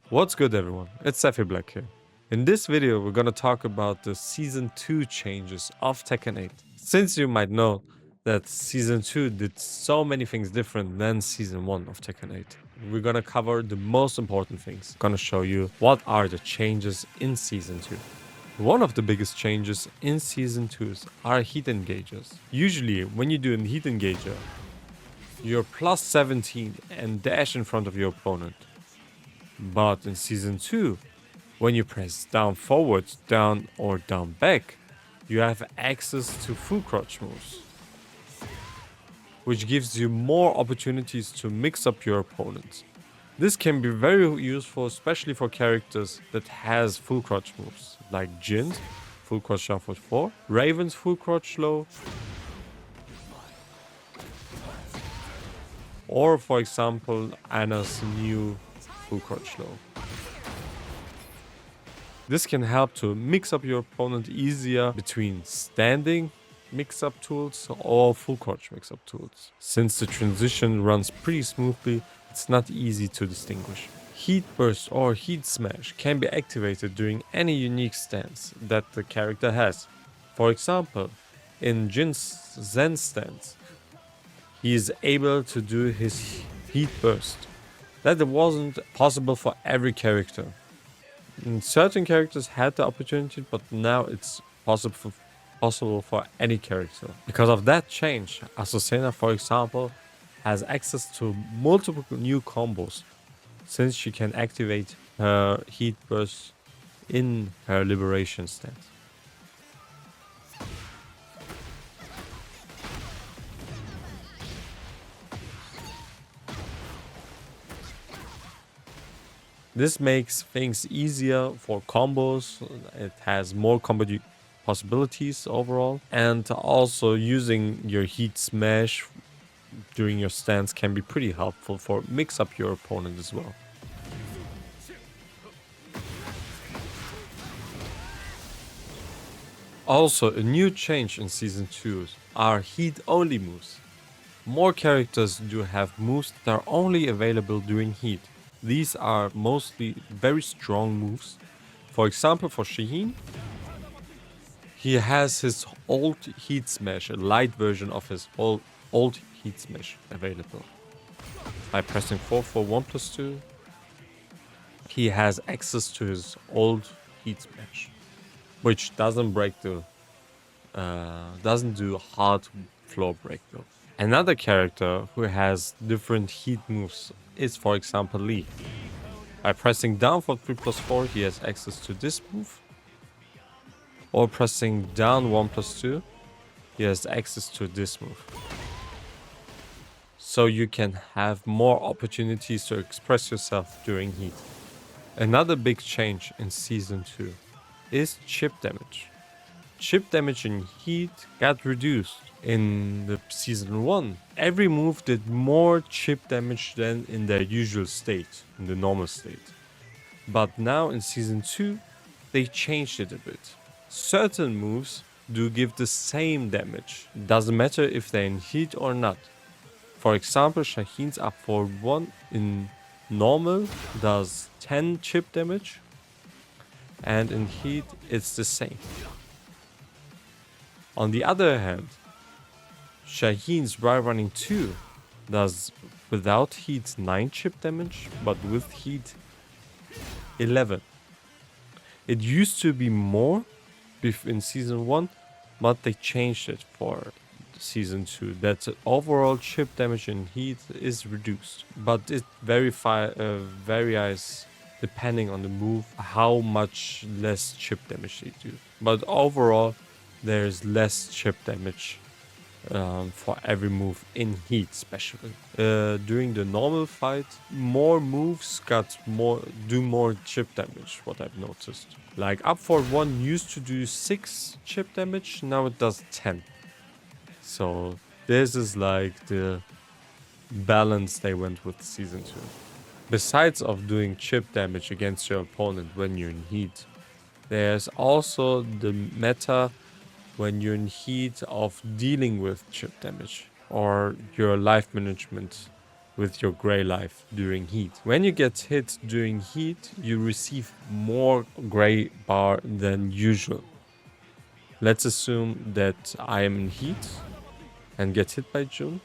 What's good everyone, it's Safi Black here. In this video we're gonna talk about the Season 2 changes of Tekken 8. Since you might know that Season 2 did so many things different than Season 1 of Tekken 8. We're gonna cover the most important things. I'm gonna show you what are the changes in Season 2. One of the biggest changes in Season 2 are heat engages. Usually when you do a heat engager, you're plus 17 and dash in front of your opponent. But in Season 2, when you press down forward, down or down back, you have access to full crouch moves, which gives you more opportunities to mix up your opponents. This can be very useful, especially for characters that has full crouch moves, like Jin's full crouch down for 4, Raven's full crouch low, or for example Anna's new full crouch low. This can help to mix up your opponent easier between standing mix-up tools or full crouch mix-up tools. Since the transition runs pretty smoothly, it's not easy to distinguish. Heat Burst or Heat Smash can be activated during any unique stance that the character has. For example, in Jin's Zen stance, he is able to do his Heat Burst. That wasn't possible for every character. And certain characters had the opportunity, but now it's possible for any character. Because of that change, Azucena, for example, has access to multiple new combos, since she can activate her Heat Burst in her Liberation stance. This makes things easier for combos. It has more combo possibilities overall, and also using your Heat Smash during your stance can be pretty helpful for mix up your opponent as well. Also, a new change in Season 2 are heat only moves. More characters do have moves that are only available during heat. These are mostly very strong moves. For example, for Shaheen, he has his old Heat Smash, a light version of his old Heat Smash available. By pressing 4 for 1+2, he has access to his old Heat Smash, which doesn't break the doesn't do hard floor break though. Another character who has different heat moves is, for example, Lee. By pressing down for 3+4, he has access to this move. Or pressing down 1+2, he has access to this move. So you can have more opportunities to express yourself during heat. Another big change in Season 2 is chip damage. Chip damage in heat got reduced. In the Season 1, every move did more chip damage than in their usual state, in the normal state. But now in Season 2, they changed it a bit. Certain moves do give the same damage. Doesn't matter if they're in heat or not. For example, Shaheen's up for 1 in normal does 10 chip damage, and in heat it's the same. On the other hand, Shaheen's Dry Running 2 does without heat 9 chip damage, but with heat 11. It used to be more in Season 1, but they changed it for Season 2. That the overall chip damage in heat is reduced, but it varies depending on the move how much less chip damage they do. But overall, there's less chip damage for every move in heat, especially during the normal fight. More moves do more chip damage, what I've noticed. Like up for 1 used to do 6 chip damage, now it does 10. So this is like the balance they went with Season 2. Besides of doing chip damage against your opponent when you're in heat, there's also the meta when you're in heat of dealing with chip damage or your life management with your gray life during heat. When you get hit during heat, you receive more gray bar than usual. Let's assume that I am in heat and get hit by Jun.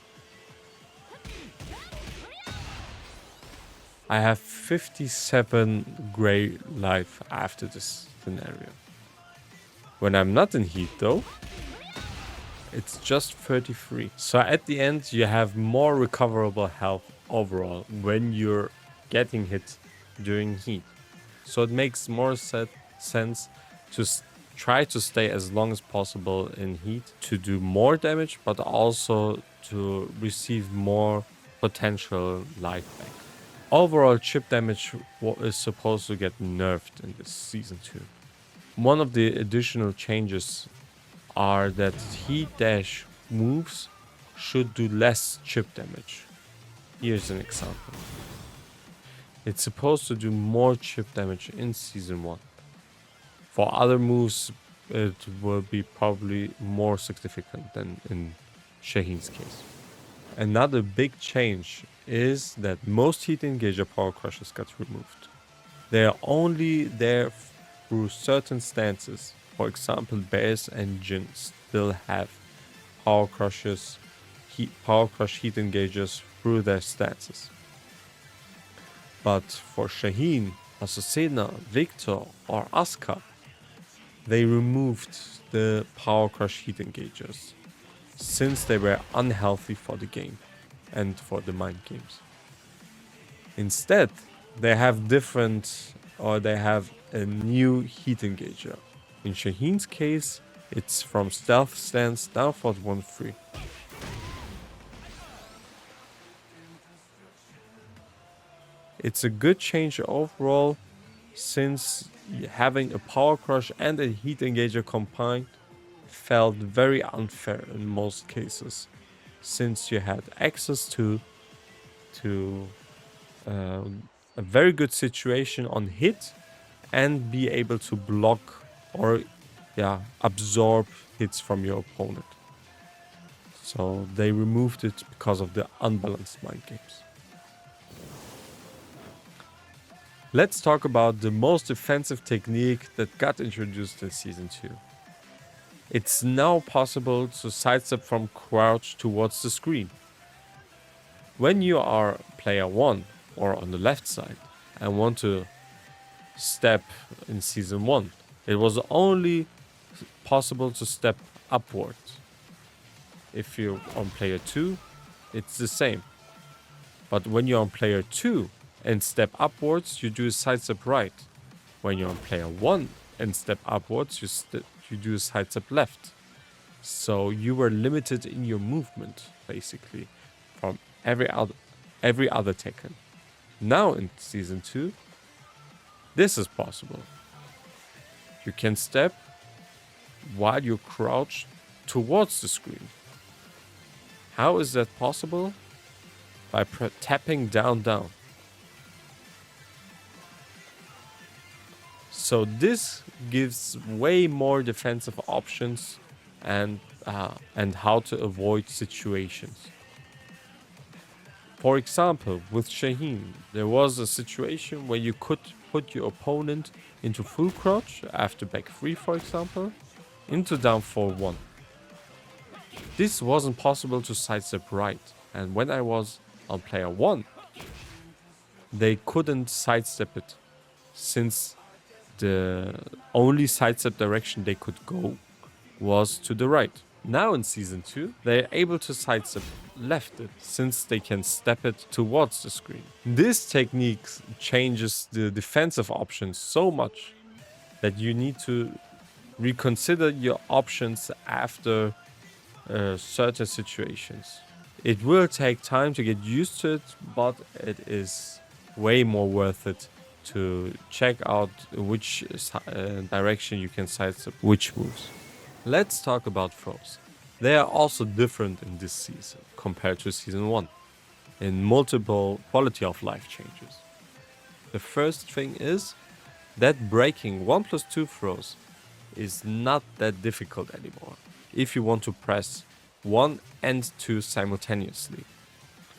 I have 57 gray life after this scenario. When I'm not in heat though, it's just 33. So at the end, you have more recoverable health overall when you're getting hit during heat. So it makes more sense to try to stay as long as possible in heat to do more damage, but also to receive more potential life back. Overall, chip damage is supposed to get nerfed in this season 2. One of the additional changes are that heat dash moves should do less chip damage. Here's an example. It's supposed to do more chip damage in season 1. For other moves, it will be probably more significant than in Shaheen's case. Another big change is that most heat engager power crushes got removed. They are only there through certain stances. For example, Bears and Jin still have power crush heat engagers through their stances. But for Shaheen, Azucena, Victor, or Asuka, they removed the power crush heat engagers since they were unhealthy for the game and for the mind games. Instead, they have a new heat engager. In Shaheen's case, it's from stealth stance down for 1-3. It's a good change overall, since having a power crush and a heat engager combined felt very unfair in most cases, since you had access to a very good situation on hit and be able to block or absorb hits from your opponent. So they removed it because of the unbalanced mind games. Let's talk about the most defensive technique that got introduced in Season 2. It's now possible to sidestep from crouch towards the screen. When you are player 1 or on the left side and want to step in Season 1, it was only possible to step upwards. If you're on player 2, it's the same. But when you're on player 2 and step upwards, you do a sidestep right. When you're on player 1 and step upwards, you do a sidestep left. So you were limited in your movement, basically, from every other Tekken. Now in Season 2, this is possible. You can step while you crouch towards the screen. How is that possible? By tapping down. So this gives way more defensive options and how to avoid situations. For example, with Shaheen, there was a situation where you could put your opponent into full crouch after back 3, for example, into down 4-1. This wasn't possible to sidestep right, and when I was on player 1, they couldn't sidestep it, since the only sidestep direction they could go was to the right. Now in Season 2, they're able to sidestep left it, since they can step it towards the screen. This technique changes the defensive options so much that you need to reconsider your options after certain situations. It will take time to get used to it, but it is way more worth it to check out which direction you can sidestep which moves. Let's talk about throws. They are also different in this season compared to Season 1 in multiple quality of life changes. The first thing is that breaking 1+2 throws is not that difficult anymore if you want to press 1 and 2 simultaneously.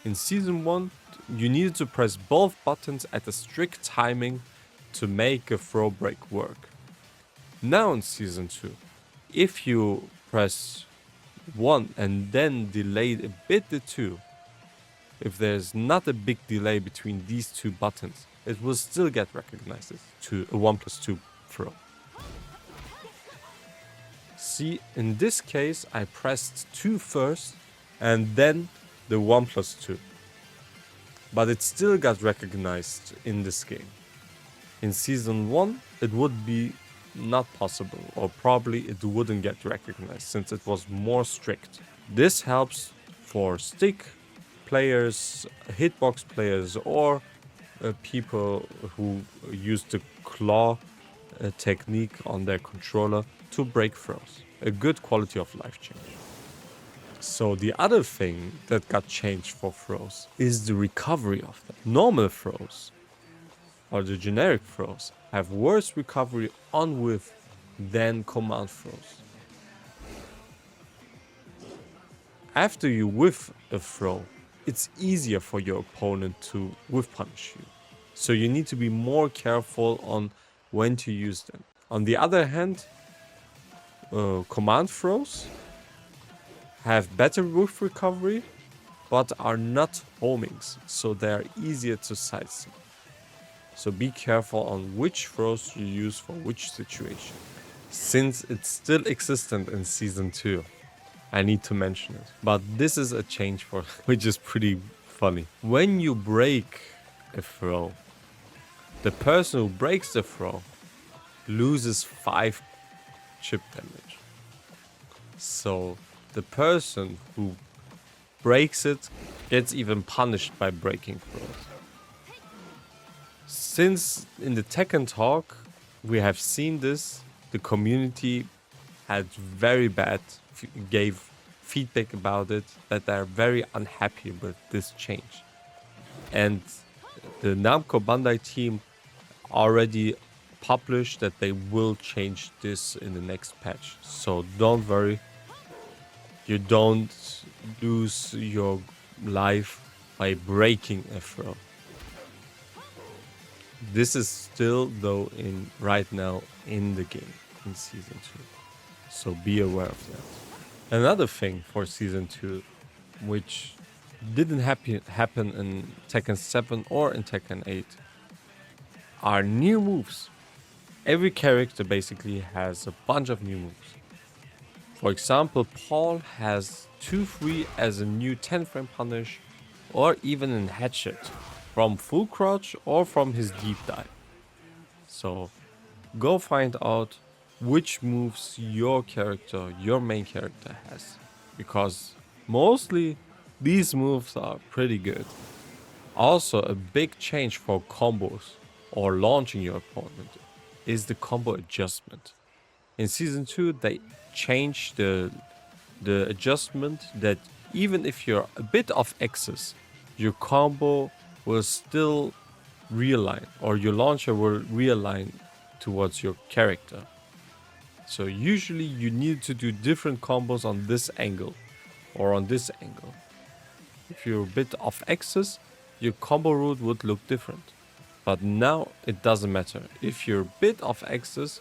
In Season 1, you needed to press both buttons at a strict timing to make a throw break work. Now in Season 2, if you press 1 and then delay a bit the 2, if there's not a big delay between these two buttons, it will still get recognized as a 1+2 throw. See, in this case, I pressed 2 first and then the 1+2. But it still got recognized in this game. In Season 1, it would be not possible, or probably it wouldn't get recognized since it was more strict. This helps for stick players, hitbox players, or people who use the claw technique on their controller to break throws. A good quality of life change. So the other thing that got changed for throws is the recovery of them. Normal throws, or the generic throws, have worse recovery on whiff than command throws. After you whiff a throw, it's easier for your opponent to whiff punish you. So you need to be more careful on when to use them. On the other hand, command throws have better whiff recovery, but are not homings, so they are easier to sidestep. So be careful on which throws you use for which situation. Since it's still existent in Season 2, I need to mention it. But this is a change for which is pretty funny. When you break a throw, the person who breaks the throw loses 5 chip damage. So the person who breaks it gets even punished by breaking throws. Since in the Tekken talk we have seen this, the community had gave feedback about it, that they're very unhappy with this change. And the Namco Bandai team already published that they will change this in the next patch. So don't worry, you don't lose your life by breaking a throw. This is still though right now in the game in Season 2. So be aware of that. Another thing for Season 2, which didn't happen in Tekken 7 or in Tekken 8, are new moves. Every character basically has a bunch of new moves. For example, Paul has 2-3 as a new 10-frame punish, or even an headshot from full crouch or from his deep dive. So go find out which moves your main character has, because mostly these moves are pretty good. Also, a big change for combos or launching your opponent is the combo adjustment. In Season 2, they changed the adjustment that even if you're a bit off axis, your combo will still realign, or your launcher will realign towards your character. So usually you need to do different combos on this angle or on this angle. If you're a bit off axis, your combo route would look different. But now it doesn't matter. If you're a bit off axis,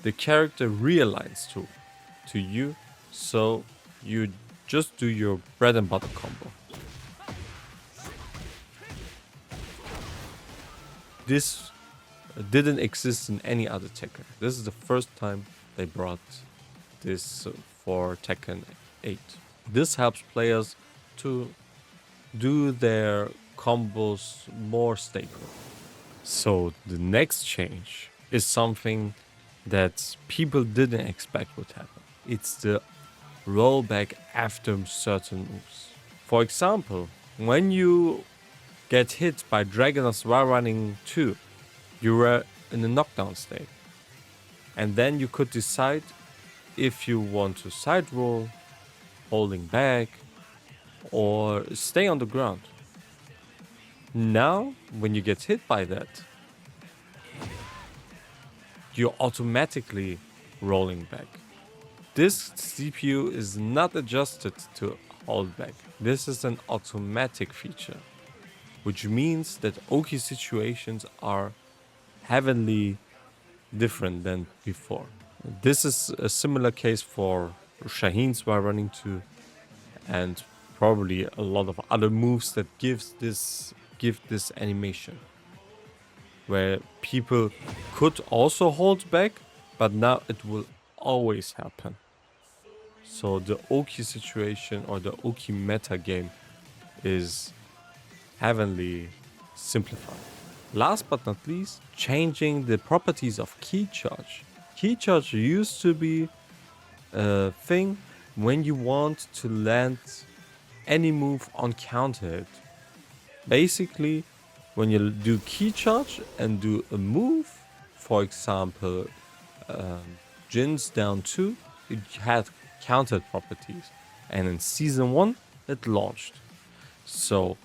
the character realigns to you, so you just do your bread and butter combo. This didn't exist in any other Tekken. This is the first time they brought this for Tekken 8. This helps players to do their combos more stable. So the next change is something that people didn't expect would happen. It's the rollback after certain moves. For example, when you get hit by Dragonov's while running 2, you were in a knockdown state. And then you could decide if you want to side roll, holding back, or stay on the ground. Now, when you get hit by that, you're automatically rolling back. This CPU is not adjusted to hold back. This is an automatic feature. which means that Oki situations are heavenly different than before. This is a similar case for Shaheen's while running 2 and probably a lot of other moves that give this animation, where people could also hold back, but now it will always happen. So the Oki situation or the Oki meta game is heavenly simplified. Last but not least, changing the properties of key charge. Key charge used to be a thing when you want to land any move on counter hit. Basically, when you do key charge and do a move, for example, Jin's down 2, it had countered properties, and in season 1 it launched. So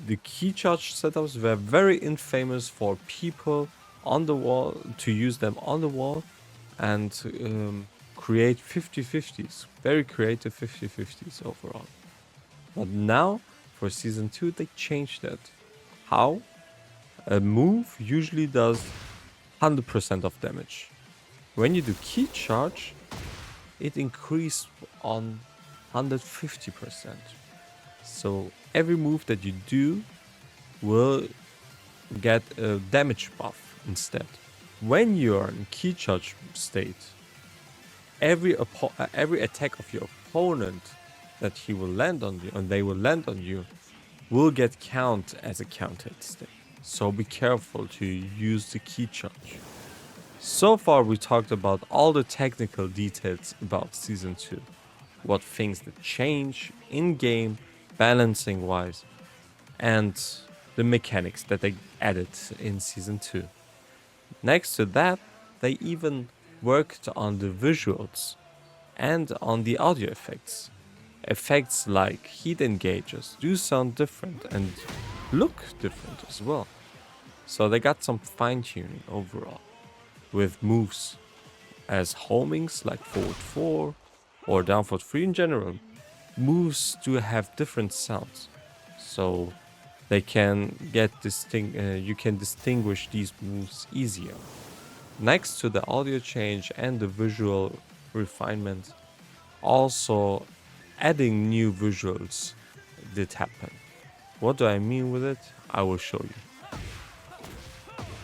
the key charge setups were very infamous for people on the wall to use them on the wall and create 50-50s, very creative 50-50s overall. But now for season 2 they changed that. How? A move usually does 100% of damage. When you do key charge, it increased on 150%. So every move that you do will get a damage buff instead. When you're in key charge state, every attack of your opponent that he will land on you and they will land on you will get count as a counted state. So be careful to use the key charge. So far we talked about all the technical details about season 2, what things that change in game, balancing wise, and the mechanics that they added in season 2. Next to that, they even worked on the visuals and on the audio effects. Effects like heat engages do sound different and look different as well. So they got some fine tuning overall with moves as homings like forward 4 or down forward 3 in general. Moves do have different sounds, so they can get you can distinguish these moves easier. Next to the audio change and the visual refinement, also adding new visuals did happen. What do I mean with it? I will show you.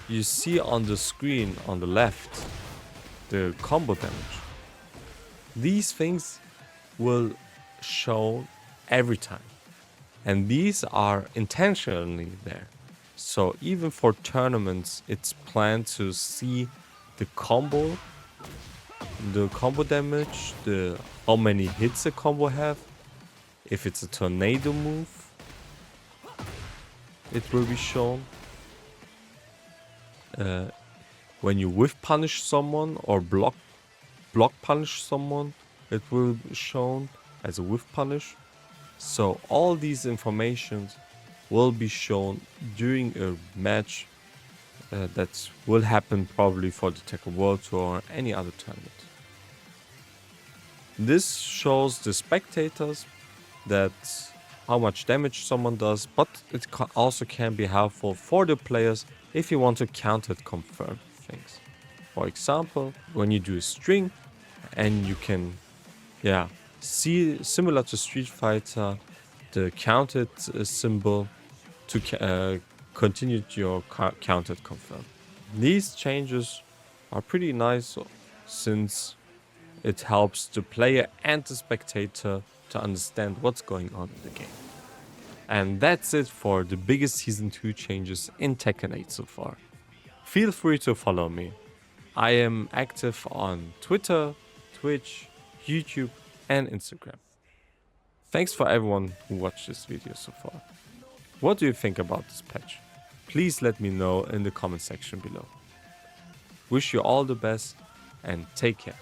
You see on the screen on the left the combo damage. These things will show every time, and these are intentionally there. So even for tournaments, it's planned to see the combo damage, the how many hits a combo have. If it's a tornado move, it will be shown. When you whiff punish someone or block punish someone, it will be shown as a whiff punish. So all these informations will be shown during a match that will happen probably for the Tekken World Tour or any other tournament. This shows the spectators that how much damage someone does, but it also can be helpful for the players if you want to counter confirm things. For example, when you do a string and you can see, similar to Street Fighter, the counted symbol to continue your counted confirm. These changes are pretty nice since it helps the player and the spectator to understand what's going on in the game. And that's it for the biggest Season 2 changes in Tekken 8 so far. Feel free to follow me. I am active on Twitter, Twitch, YouTube, and Instagram. Thanks for everyone who watched this video so far. What do you think about this patch? Please let me know in the comment section below. Wish you all the best and take care.